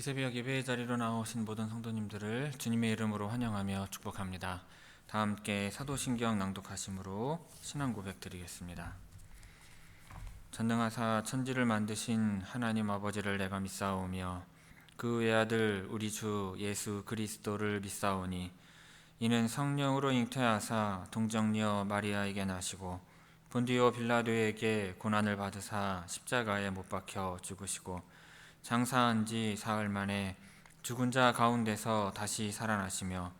새벽 예배의 자리로 나오신 모든 성도님들을 주님의 이름으로 환영하며 축복합니다. 다 함께 사도신경 낭독하심으로 신앙 고백 드리겠습니다. 전능하사 천지를 만드신 하나님 아버지를 내가 믿사오며 그 외아들 우리 주 예수 그리스도를 믿사오니 이는 성령으로 잉태하사 동정녀 마리아에게 나시고 본디오 빌라도에게 고난을 받으사 십자가에 못 박혀 죽으시고 장사한 지 사흘 만에 죽은 자 가운데서 다시 살아나시며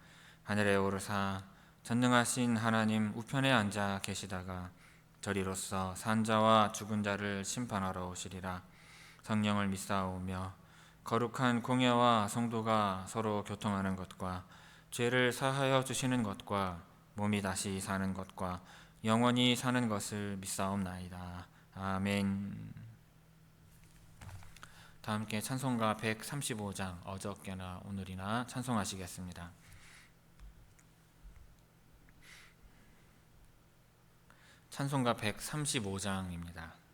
하늘에 오르사 전능하신 하나님 우편에 앉아 계시다가 저리로서 산 자와 죽은 자를 심판하러 오시리라. 성령을 믿사오며 거룩한 공예와 성도가 서로 교통하는 것과 죄를 사하여 주시는 것과 몸이 다시 사는 것과 영원히 사는 것을 믿사옵나이다. 아멘. 다 함께 찬송가 135장 어저께나 오늘이나 찬송하시겠습니다. 찬송가 135장입니다.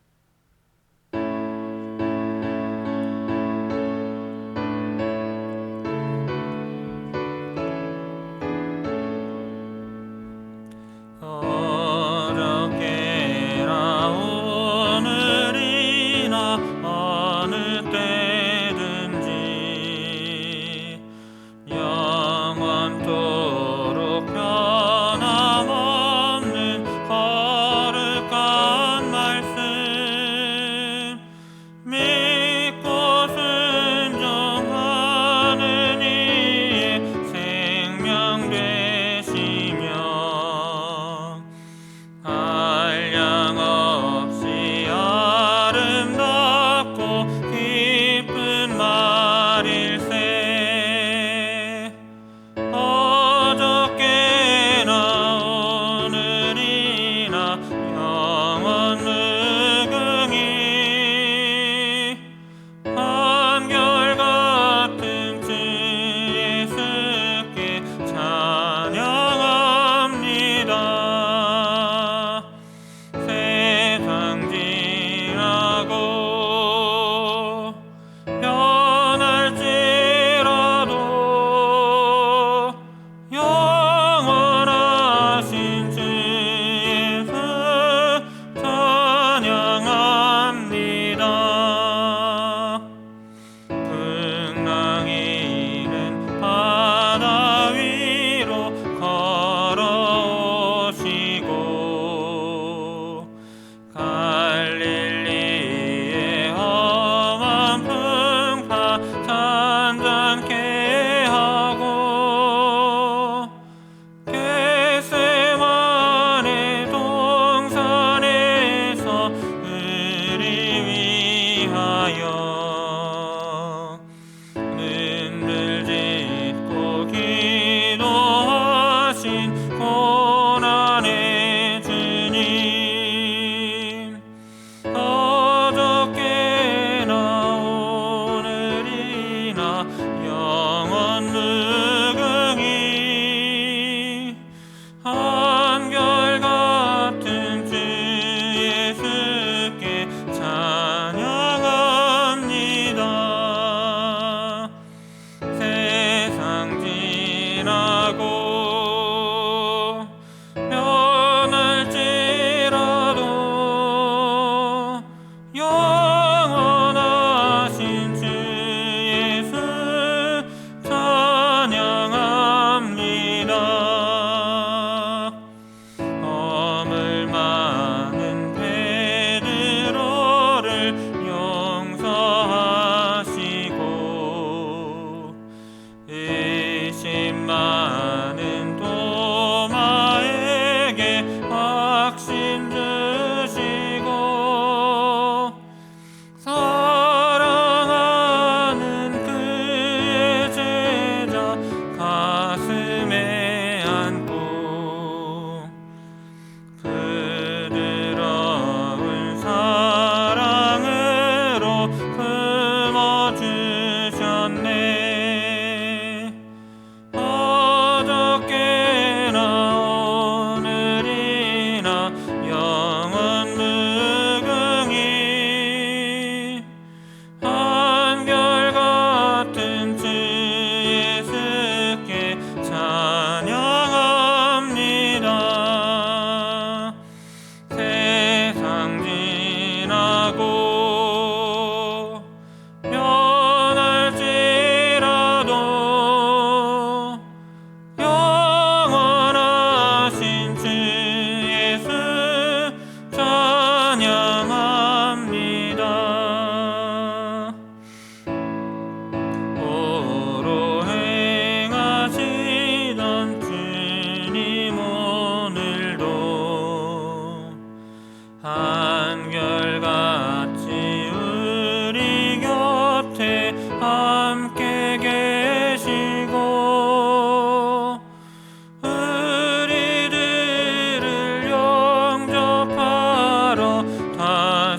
찬양합니다.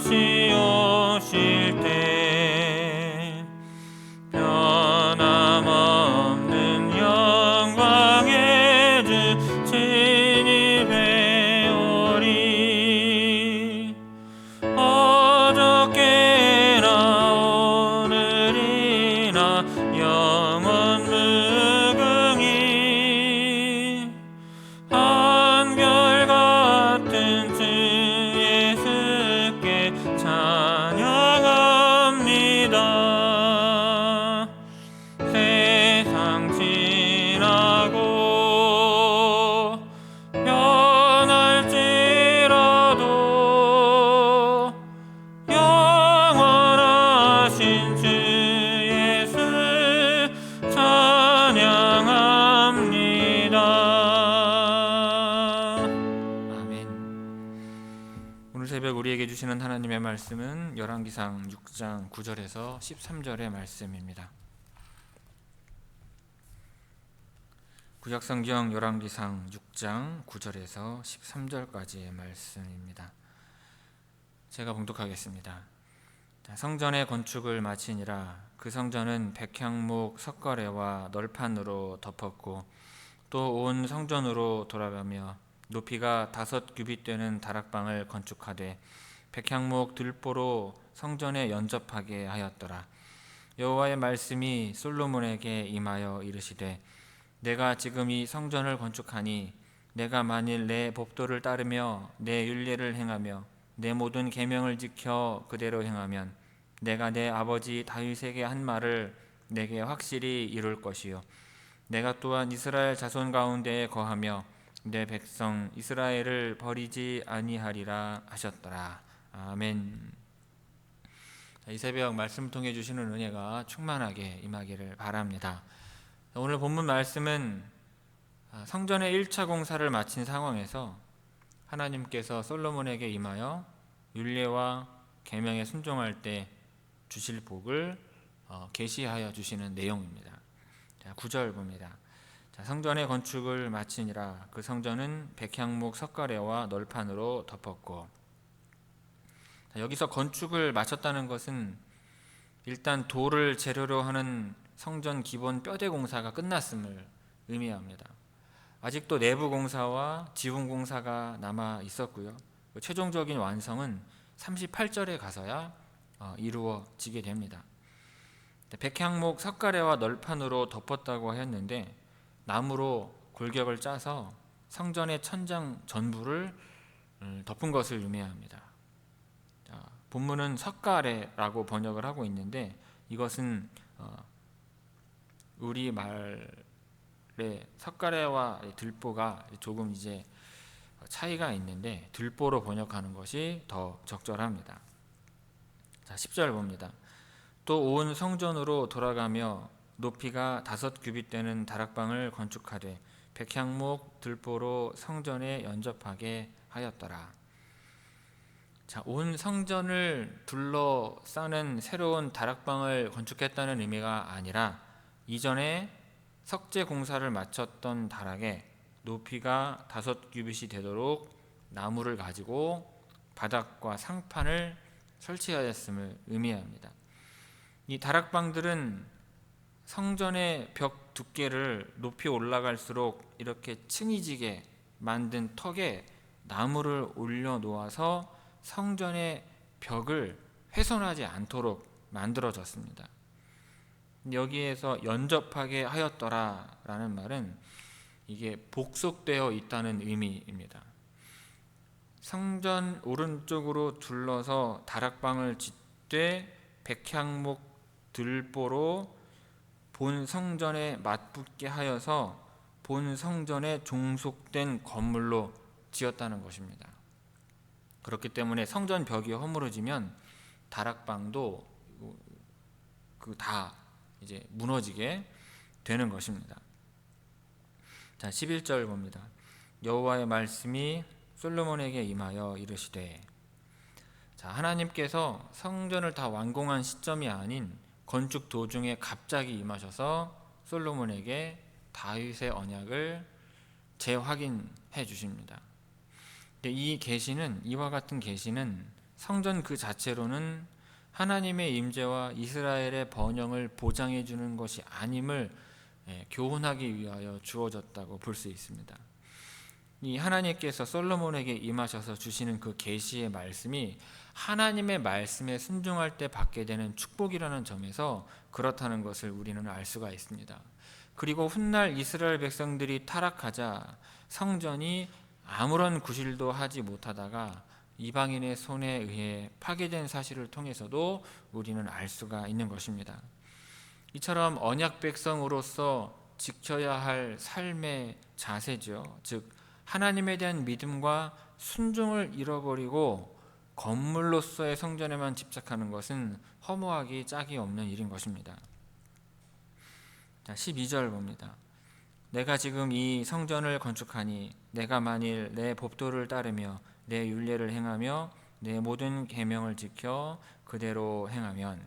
다시 오실 때 변함없는 영광의 주 진입해 오리. 어저께나 오늘이나 영원 무궁히 한결같은 주 예수께 찬양합니다. 세상 지나고 변할지라도 영원하신 주 예수 찬양합니다. 아멘. 오늘 새벽 우리에게 주시는 하나님의 말씀은 열왕기상 6장 9절에서 13절의 말씀입니다. 구약성경 열왕기상 6장 9절에서 13절까지의 말씀입니다. 제가 봉독하겠습니다. 성전의 건축을 마치니라. 그 성전은 백향목 석가래와 널판으로 덮었고 또 온 성전으로 돌아가며 높이가 5규빗 되는 다락방을 건축하되 백향목 들보로 성전에 연접하게 하였더라. 여호와의 말씀이 솔로몬에게 임하여 이르시되 내가 지금 이 성전을 건축하니 내가 만일 내 법도를 따르며 내 율례를 행하며 내 모든 계명을 지켜 그대로 행하면 내가 내 아버지 다윗에게 한 말을 내게 확실히 이룰 것이요 내가 또한 이스라엘 자손 가운데에 거하며 내 백성 이스라엘을 버리지 아니하리라 하셨더라. 아멘. 이 새벽 말씀 통해 주시는 은혜가 충만하게 임하기를 바랍니다. 오늘 본문 말씀은 성전의 1차 공사를 마친 상황에서 하나님께서 솔로몬에게 임하여 율례와 계명에 순종할 때 주실 복을 계시하여 주시는 내용입니다. 9절 봅니다. 성전의 건축을 마치니라. 그 성전은 백향목 석가래와 널판으로 덮었고. 여기서 건축을 마쳤다는 것은 일단 돌을 재료로 하는 성전 기본 뼈대 공사가 끝났음을 의미합니다. 아직도 내부 공사와 지붕 공사가 남아 있었고요. 최종적인 완성은 38절에 가서야 이루어지게 됩니다. 백향목 석가래와 널판으로 덮었다고 했는데 나무로 골격을 짜서 성전의 천장 전부를 덮은 것을 의미합니다. 본문은 석가래라고 번역을 하고 있는데 이것은 우리 말의 석가래와 들보가 조금 이제 차이가 있는데 들보로 번역하는 것이 더 적절합니다. 10절 봅니다. 또 온 성전으로 돌아가며 높이가 5규빗 되는 다락방을 건축하되 백향목 들보로 성전에 연접하게 하였더라. 온 성전을 둘러싸는 새로운 다락방을 건축했다는 의미가 아니라 이전에 석재 공사를 마쳤던 다락에 높이가 5규빗이 되도록 나무를 가지고 바닥과 상판을 설치하였음을 의미합니다. 이 다락방들은 성전의 벽 두께를 높이 올라갈수록 이렇게 층이 지게 만든 턱에 나무를 올려 놓아서 성전의 벽을 훼손하지 않도록 만들어졌습니다. 여기에서 연접하게 하였더라라는 말은 이게 복속되어 있다는 의미입니다. 성전 오른쪽으로 둘러서 다락방을 짓되 백향목 들보로 본 성전에 맞붙게 하여서 본 성전에 종속된 건물로 지었다는 것입니다. 그렇기 때문에 성전 벽이 허물어지면 다락방도 다 이제 무너지게 되는 것입니다. 11절 봅니다. 여호와의 말씀이 솔로몬에게 임하여 이르시되. 하나님께서 성전을 다 완공한 시점이 아닌 건축 도중에 갑자기 임하셔서 솔로몬에게 다윗의 언약을 재확인해 주십니다. 이 계시는, 이와 같은 계시는 성전 그 자체로는 하나님의 임재와 이스라엘의 번영을 보장해 주는 것이 아님을 교훈하기 위하여 주어졌다고 볼 수 있습니다. 이 하나님께서 솔로몬에게 임하셔서 주시는 그 계시의 말씀이 하나님의 말씀에 순종할 때 받게 되는 축복이라는 점에서 그렇다는 것을 우리는 알 수가 있습니다. 그리고 훗날 이스라엘 백성들이 타락하자 성전이 아무런 구실도 하지 못하다가 이방인의 손에 의해 파괴된 사실을 통해서도 우리는 알 수가 있는 것입니다. 이처럼 언약 백성으로서 지켜야 할 삶의 자세죠. 즉 하나님에 대한 믿음과 순종을 잃어버리고 건물로서의 성전에만 집착하는 것은 허무하기 짝이 없는 일인 것입니다. 자, 12절 봅니다. 내가 지금 이 성전을 건축하니 내가 만일 내 법도를 따르며 내 율례를 행하며 내 모든 계명을 지켜 그대로 행하면,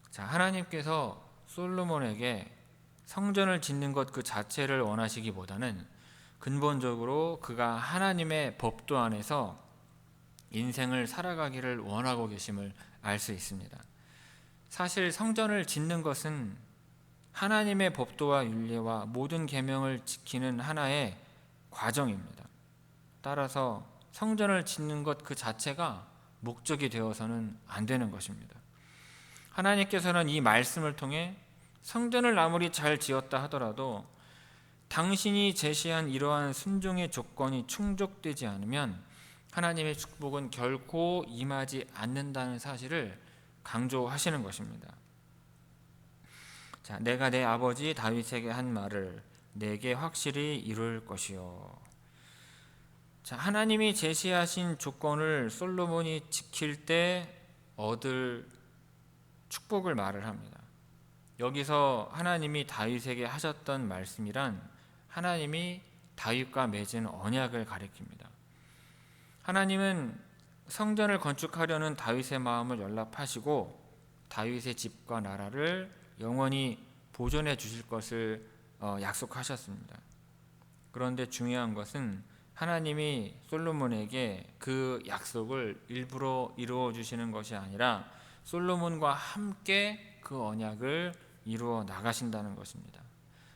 자, 하나님께서 솔로몬에게 성전을 짓는 것 그 자체를 원하시기보다는 근본적으로 그가 하나님의 법도 안에서 인생을 살아가기를 원하고 계심을 알 수 있습니다. 사실 성전을 짓는 것은 하나님의 법도와 율례와 모든 계명을 지키는 하나의 과정입니다. 따라서 성전을 짓는 것 그 자체가 목적이 되어서는 안 되는 것입니다. 하나님께서는 이 말씀을 통해 성전을 아무리 잘 지었다 하더라도 당신이 제시한 이러한 순종의 조건이 충족되지 않으면 하나님의 축복은 결코 임하지 않는다는 사실을 강조하시는 것입니다. 자, 내가 내 아버지 다윗에게 한 말을 내게 확실히 이룰 것이요. 자, 하나님이 제시하신 조건을 솔로몬이 지킬 때 얻을 축복을 말을 합니다. 여기서 하나님이 다윗에게 하셨던 말씀이란 하나님이 다윗과 맺은 언약을 가리킵니다. 하나님은 성전을 건축하려는 다윗의 마음을 연락하시고 다윗의 집과 나라를 영원히 보존해 주실 것을 약속하셨습니다. 그런데 중요한 것은 하나님이 솔로몬에게 그 약속을 일부러 이루어 주시는 것이 아니라 솔로몬과 함께 그 언약을 이루어 나가신다는 것입니다.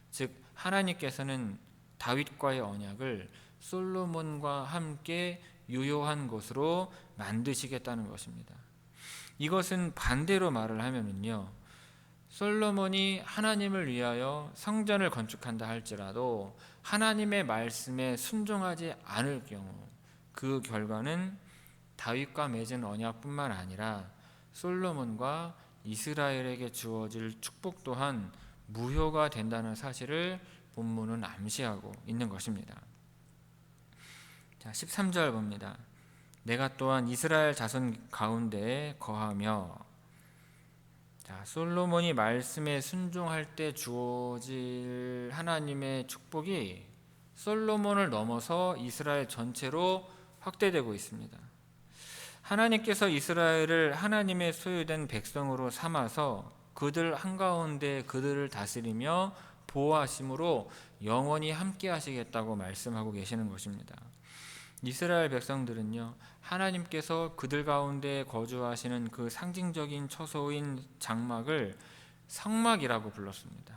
즉 하나님께서는 다윗과의 언약을 솔로몬과 함께 유효한 것으로 만드시겠다는 것입니다. 이것은 반대로 말을 하면은요, 솔로몬이 하나님을 위하여 성전을 건축한다 할지라도 하나님의 말씀에 순종하지 않을 경우 그 결과는 다윗과 맺은 언약뿐만 아니라 솔로몬과 이스라엘에게 주어질 축복 또한 무효가 된다는 사실을 본문은 암시하고 있는 것입니다. 자, 13절 봅니다. 내가 또한 이스라엘 자손 가운데에 거하며, 자, 솔로몬이 말씀에 순종할 때 주어질 하나님의 축복이 솔로몬을 넘어서 이스라엘 전체로 확대되고 있습니다. 하나님께서 이스라엘을 하나님의 소유된 백성으로 삼아서 그들 한가운데 그들을 다스리며 보호하심으로 영원히 함께 하시겠다고 말씀하고 계시는 것입니다. 이스라엘 백성들은요, 하나님께서 그들 가운데 거주하시는 그 상징적인 처소인 장막을 성막이라고 불렀습니다.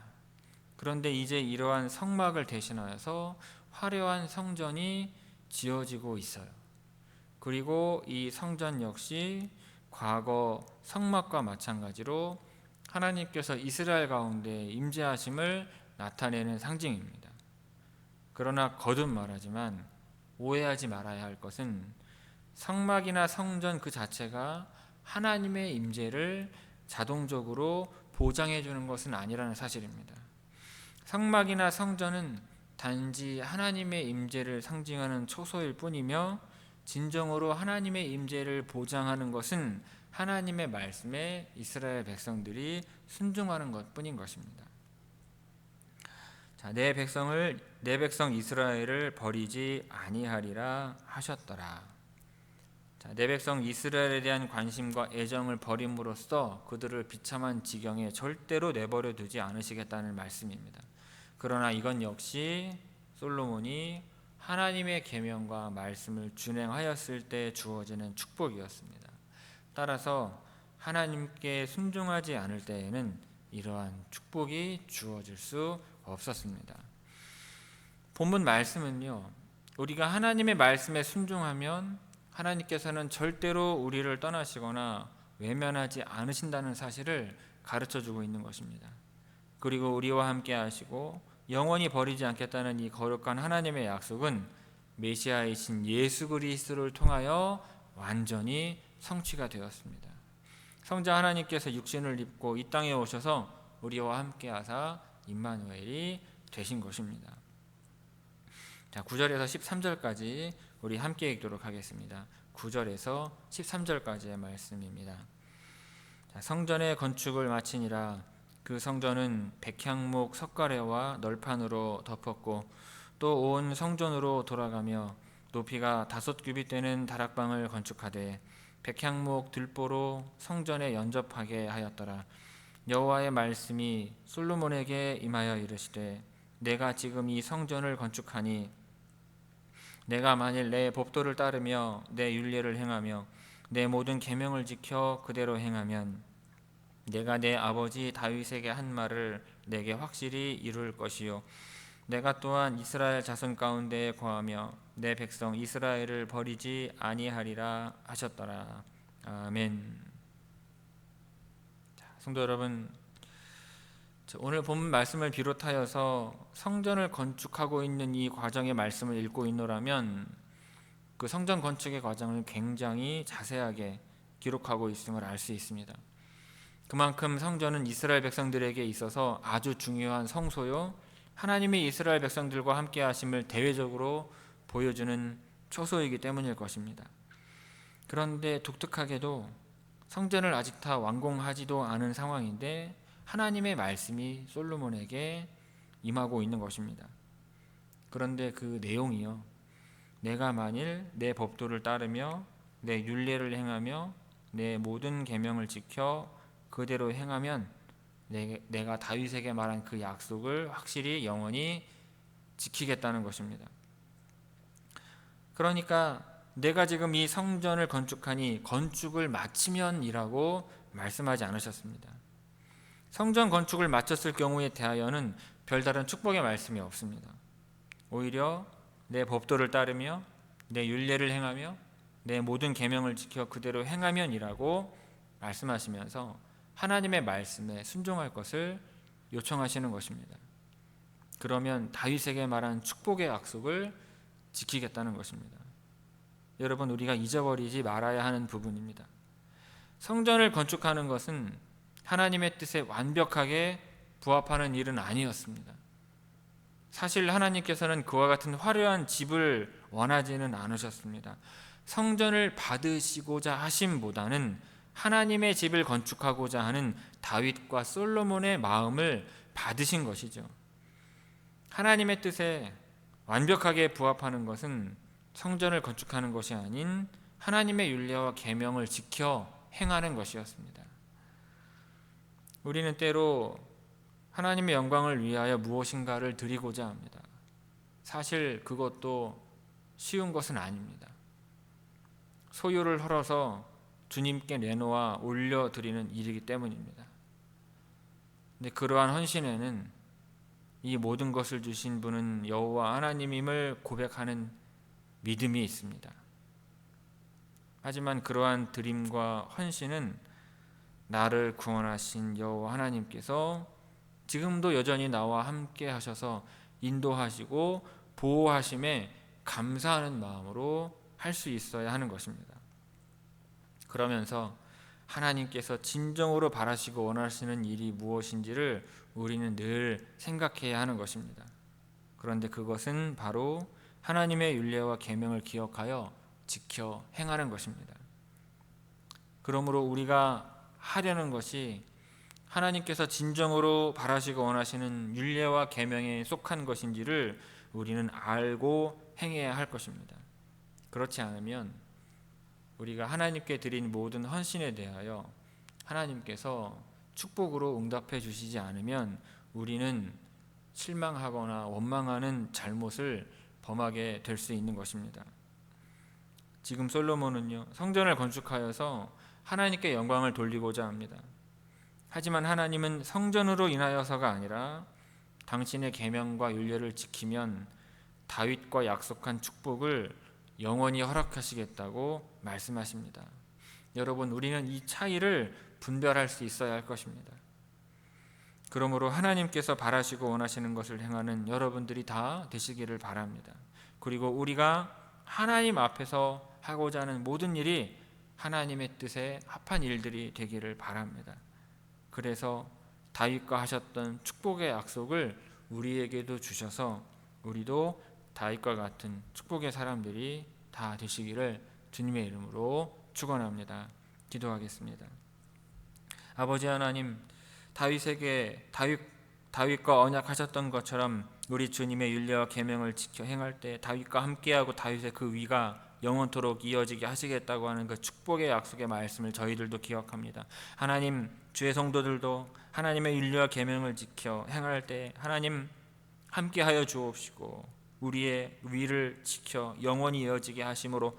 그런데 이제 이러한 성막을 대신하여서 화려한 성전이 지어지고 있어요. 그리고 이 성전 역시 과거 성막과 마찬가지로 하나님께서 이스라엘 가운데 임재하심을 나타내는 상징입니다. 그러나 거듭 말하지만 오해하지 말아야 할 것은 성막이나 성전 그 자체가 하나님의 임재를 자동적으로 보장해 주는 것은 아니라는 사실입니다. 성막이나 성전은 단지 하나님의 임재를 상징하는 초소일 뿐이며 진정으로 하나님의 임재를 보장하는 것은 하나님의 말씀에 이스라엘 백성들이 순종하는 것뿐인 것입니다. 자, 내 백성 이스라엘을 버리지 아니하리라 하셨더라. 자, 내 백성 이스라엘에 대한 관심과 애정을 버림으로써 그들을 비참한 지경에 절대로 내버려 두지 않으시겠다는 말씀입니다. 그러나 이건 역시 솔로몬이 하나님의 계명과 말씀을 준행하였을 때 주어지는 축복이었습니다. 따라서 하나님께 순종하지 않을 때에는 이러한 축복이 주어질 수 없었습니다. 본문 말씀은요, 우리가 하나님의 말씀에 순종하면 하나님께서는 절대로 우리를 떠나시거나 외면하지 않으신다는 사실을 가르쳐주고 있는 것입니다. 그리고 우리와 함께 하시고 영원히 버리지 않겠다는 이 거룩한 하나님의 약속은 메시아이신 예수 그리스도를 통하여 완전히 성취가 되었습니다. 성자 하나님께서 육신을 입고 이 땅에 오셔서 우리와 함께 하사 임마누엘이 되신 것입니다. 자, 9절에서 13절까지 우리 함께 읽도록 하겠습니다. 9절에서 13절까지의 말씀입니다. 자, 성전의 건축을 마치니라. 그 성전은 백향목 석가래와 널판으로 덮었고 또 온 성전으로 돌아가며 높이가 5규빗 되는 다락방을 건축하되 백향목 들보로 성전에 연접하게 하였더라. 여호와의 말씀이 솔로몬에게 임하여 이르시되 내가 지금 이 성전을 건축하니 내가 만일 내 법도를 따르며 내 율례를 행하며 내 모든 계명을 지켜 그대로 행하면 내가 내 아버지 다윗에게 한 말을 내게 확실히 이룰 것이요 내가 또한 이스라엘 자손 가운데에 거하며 내 백성 이스라엘을 버리지 아니하리라 하셨더라. 아멘. 자, 성도 여러분, 오늘 본문 말씀을 비롯하여서 성전을 건축하고 있는 이 과정의 말씀을 읽고 있노라면 그 성전 건축의 과정을 굉장히 자세하게 기록하고 있음을 알 수 있습니다. 그만큼 성전은 이스라엘 백성들에게 있어서 아주 중요한 성소요, 하나님이 이스라엘 백성들과 함께 하심을 대외적으로 보여주는 초소이기 때문일 것입니다. 그런데 독특하게도 성전을 아직 다 완공하지도 않은 상황인데 하나님의 말씀이 솔로몬에게 임하고 있는 것입니다. 그런데 그 내용이요, 내가 만일 내 법도를 따르며 내 율례를 행하며 내 모든 계명을 지켜 그대로 행하면 내가 다윗에게 말한 그 약속을 확실히 영원히 지키겠다는 것입니다. 그러니까 내가 지금 이 성전을 건축하니 건축을 마치면이라고 말씀하지 않으셨습니다. 성전 건축을 마쳤을 경우에 대하여는 별다른 축복의 말씀이 없습니다. 오히려 내 법도를 따르며 내 율례를 행하며 내 모든 계명을 지켜 그대로 행하면이라고 말씀하시면서 하나님의 말씀에 순종할 것을 요청하시는 것입니다. 그러면 다윗에게 말한 축복의 약속을 지키겠다는 것입니다. 여러분, 우리가 잊어버리지 말아야 하는 부분입니다. 성전을 건축하는 것은 하나님의 뜻에 완벽하게 부합하는 일은 아니었습니다. 사실 하나님께서는 그와 같은 화려한 집을 원하지는 않으셨습니다. 성전을 받으시고자 하심보다는 하나님의 집을 건축하고자 하는 다윗과 솔로몬의 마음을 받으신 것이죠. 하나님의 뜻에 완벽하게 부합하는 것은 성전을 건축하는 것이 아닌 하나님의 율례와 계명을 지켜 행하는 것이었습니다. 우리는 때로 하나님의 영광을 위하여 무엇인가를 드리고자 합니다. 사실 그것도 쉬운 것은 아닙니다. 소유를 헐어서 주님께 내놓아 올려드리는 일이기 때문입니다. 근데 그러한 헌신에는 이 모든 것을 주신 분은 여호와 하나님임을 고백하는 믿음이 있습니다. 하지만 그러한 드림과 헌신은 나를 구원하신 여호와 하나님께서 지금도 여전히 나와 함께 하셔서 인도하시고 보호하심에 감사하는 마음으로 할 수 있어야 하는 것입니다. 그러면서 하나님께서 진정으로 바라시고 원하시는 일이 무엇인지를 우리는 늘 생각해야 하는 것입니다. 그런데 그것은 바로 하나님의 율례와 계명을 기억하여 지켜 행하는 것입니다. 그러므로 우리가 하려는 것이 하나님께서 진정으로 바라시고 원하시는 율례와 계명에 속한 것인지를 우리는 알고 행해야 할 것입니다. 그렇지 않으면 우리가 하나님께 드린 모든 헌신에 대하여 하나님께서 축복으로 응답해 주시지 않으면 우리는 실망하거나 원망하는 잘못을 범하게 될 수 있는 것입니다. 지금 솔로몬은요, 성전을 건축하여서 하나님께 영광을 돌리고자 합니다. 하지만 하나님은 성전으로 인하여서가 아니라 당신의 계명과 율례를 지키면 다윗과 약속한 축복을 영원히 허락하시겠다고 말씀하십니다. 여러분, 우리는 이 차이를 분별할 수 있어야 할 것입니다. 그러므로 하나님께서 바라시고 원하시는 것을 행하는 여러분들이 다 되시기를 바랍니다. 그리고 우리가 하나님 앞에서 하고자 하는 모든 일이 하나님의 뜻에 합한 일들이 되기를 바랍니다. 그래서 다윗과 하셨던 축복의 약속을 우리에게도 주셔서 우리도 다윗과 같은 축복의 사람들이 다 되시기를 주님의 이름으로 축원합니다. 기도하겠습니다. 아버지 하나님, 다윗과 언약하셨던 것처럼 우리 주님의 율례와 계명을 지켜 행할 때 다윗과 함께하고 다윗의 그 위가 영원토록 이어지게 하시겠다고 하는 그 축복의 약속의 말씀을 저희들도 기억합니다. 하나님, 주의 성도들도 하나님의 율례와 계명을 지켜 행할 때 하나님 함께하여 주옵시고 우리의 위를 지켜 영원히 이어지게 하심으로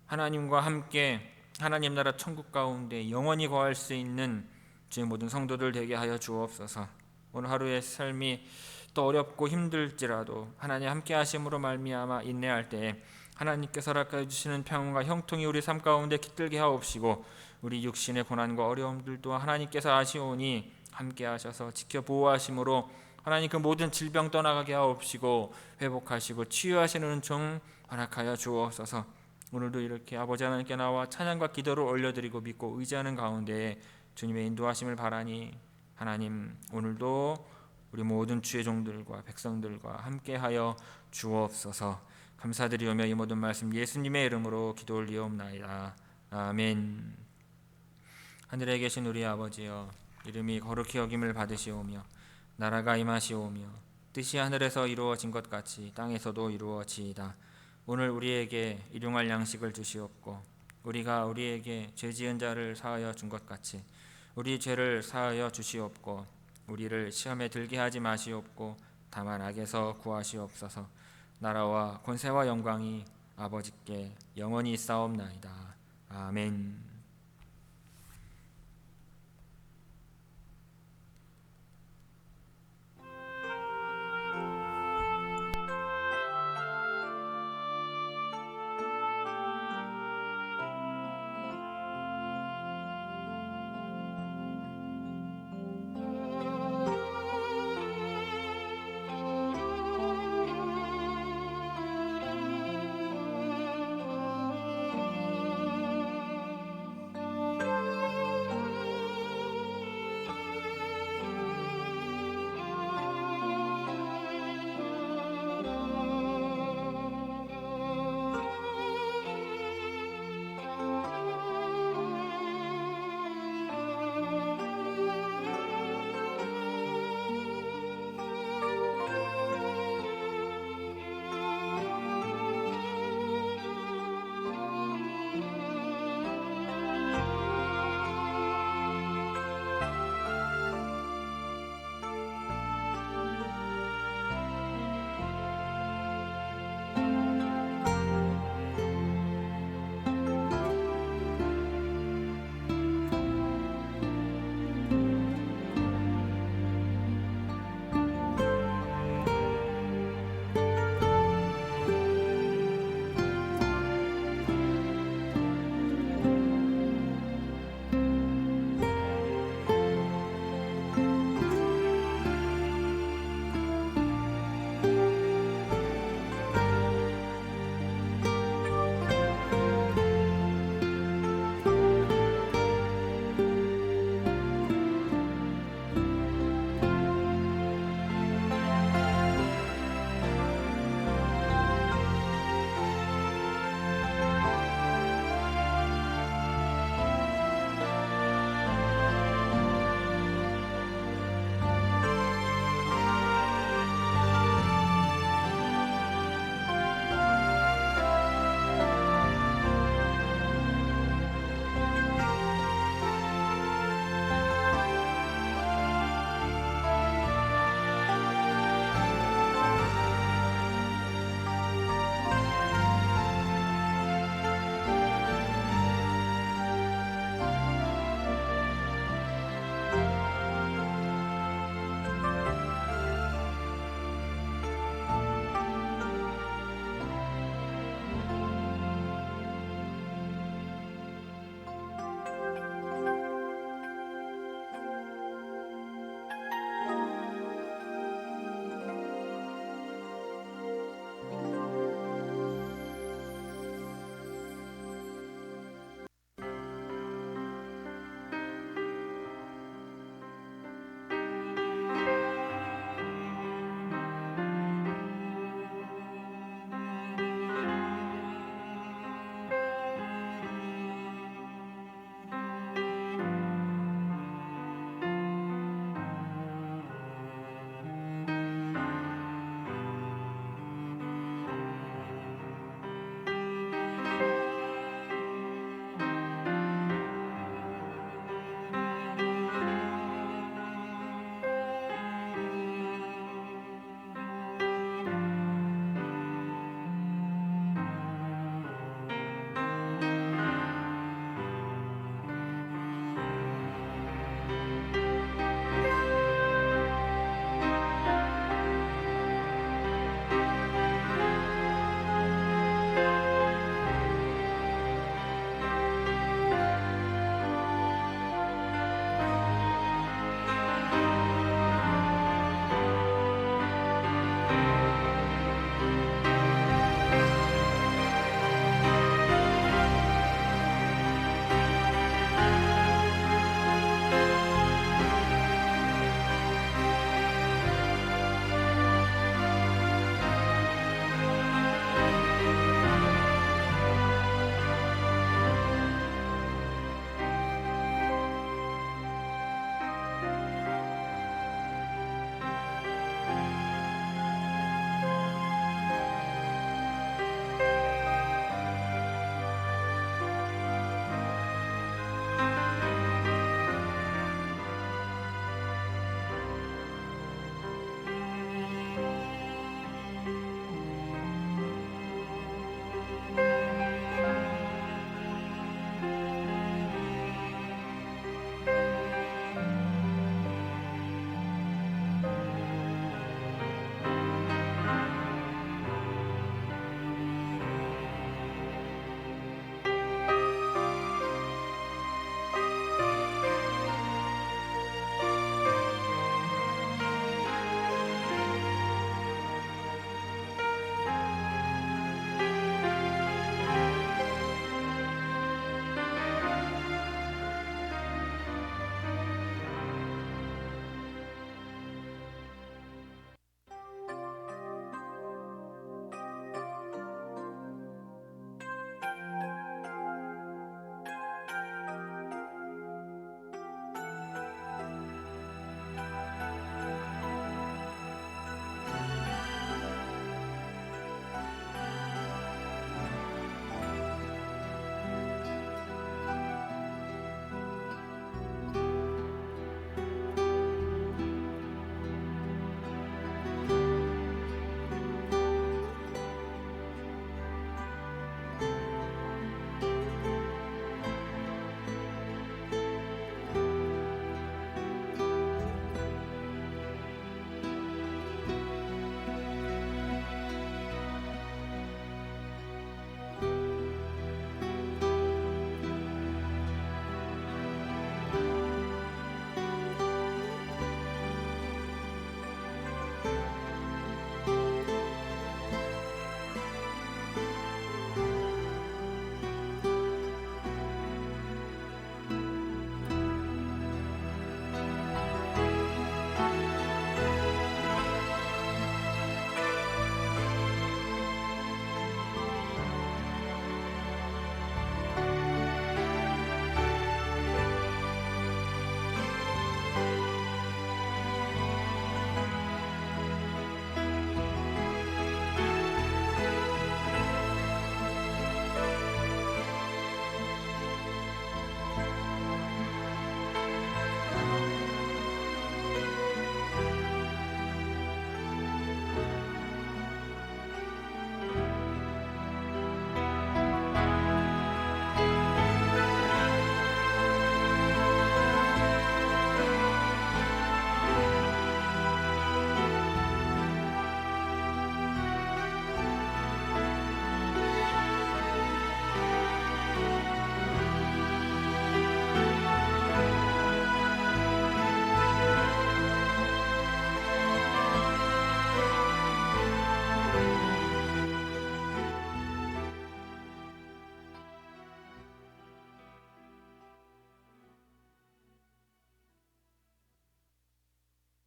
하나님과 함께 하나님 나라 천국 가운데 영원히 거할 수 있는 주의 모든 성도들 되게 하여 주옵소서. 오늘 하루의 삶이 또 어렵고 힘들지라도 하나님 함께 하심으로 말미암아 인내할 때에 하나님께서 허락하여 주시는 평안과 형통이 우리 삶 가운데 깃들게 하옵시고 우리 육신의 고난과 어려움들도 하나님께서 아시오니 함께 하셔서 지켜 보호하심으로 하나님 그 모든 질병 떠나가게 하옵시고 회복하시고 치유하시는 은총 허락하여 주옵소서. 오늘도 이렇게 아버지 하나님께 나와 찬양과 기도를 올려드리고 믿고 의지하는 가운데 주님의 인도하심을 바라니 하나님 오늘도 우리 모든 주의 종들과 백성들과 함께하여 주옵소서. 감사드리오며 이 모든 말씀 예수님의 이름으로 기도 올리옵나이다. 아멘. 하늘에 계신 우리 아버지여, 이름이 거룩히 여김을 받으시오며 나라가 임하시오며 뜻이 하늘에서 이루어진 것 같이 땅에서도 이루어지이다. 오늘 우리에게 일용할 양식을 주시옵고 우리가 우리에게 죄 지은 자를 사하여 준 것 같이 우리 죄를 사하여 주시옵고 우리를 시험에 들게 하지 마시옵고 다만 악에서 구하시옵소서. 나라와 권세와 영광이 아버지께 영원히 있사옵나이다. 아멘.